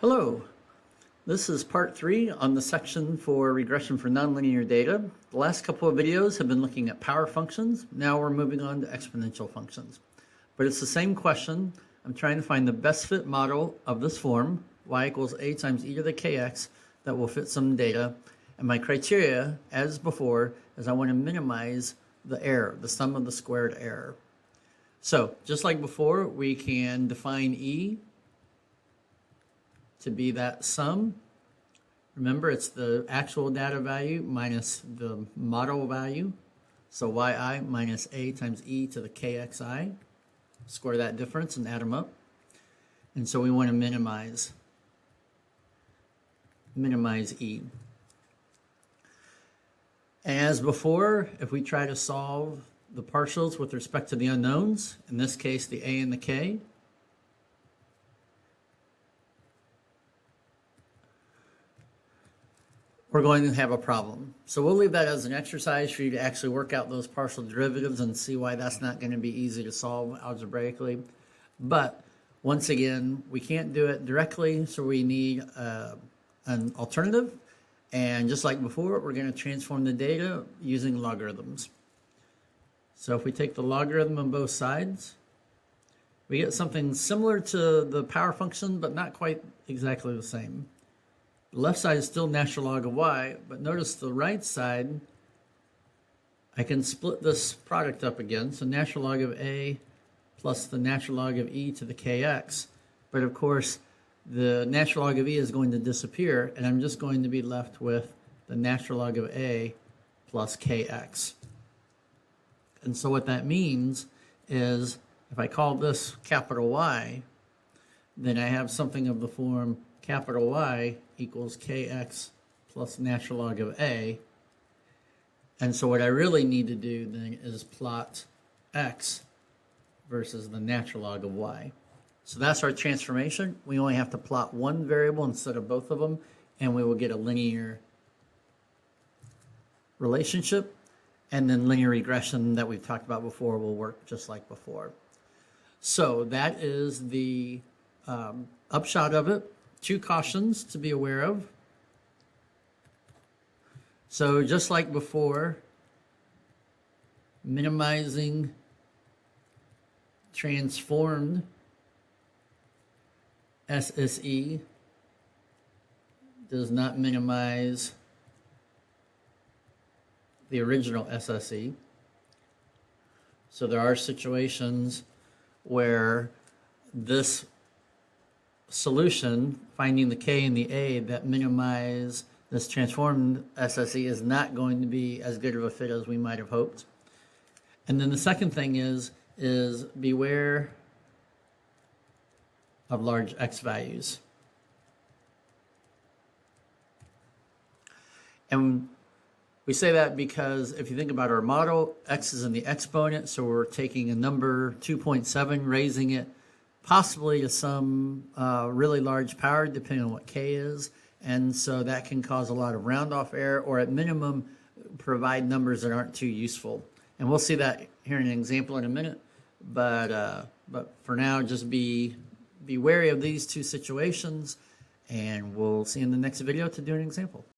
Hello, this is part 3 on the section for regression for nonlinear data. The last couple of videos have been looking at power functions. Now we're moving on to exponential functions. But it's the same question. I'm trying to find the best fit model of this form, y equals a times e to the kx, that will fit some data. And my criteria, as before, is I want to minimize the error, the sum of the squared error. So just like before, we can define e to be that sum. Remember, it's the actual data value minus the model value. So yi minus a times e to the kxi. Square that difference and add them up. And so we want to minimize e. As before, if we try to solve the partials with respect to the unknowns, in this case the a and the k, we're going to have a problem. So we'll leave that as an exercise for you to actually work out those partial derivatives and see why that's not going to be easy to solve algebraically. But once again, we can't do it directly, so we need an alternative. And just like before, we're going to transform the data using logarithms. So if we take the logarithm on both sides, we get something similar to the power function, but not quite exactly the same. The left side is still natural log of y, but notice the right side, I can split this product up again. So natural log of a plus the natural log of e to the kx. But of course, the natural log of e is going to disappear, and I'm just going to be left with the natural log of a plus kx. And so what that means is if I call this capital Y, then I have something of the form capital Y equals kx plus natural log of a. And so what I really need to do then is plot x versus the natural log of y. So that's our transformation. We only have to plot one variable instead of both of them, and we will get a linear relationship. And then linear regression that we've talked about before will work just like before. So that is the upshot of it. 2 cautions to be aware of. So just like before, minimizing transformed SSE does not minimize the original SSE. So there are situations where this solution, finding the k and the a that minimize this transformed SSE, is not going to be as good of a fit as we might have hoped. And then the second thing is beware of large x values. And we say that because if you think about our model, x is in the exponent, so we're taking a number 2.7, raising it possibly to some really large power, depending on what k is. And so that can cause a lot of round-off error, or at minimum, provide numbers that aren't too useful. And we'll see that here in an example in a minute. But for now, just be wary of these 2 situations, and we'll see you in the next video to do an example.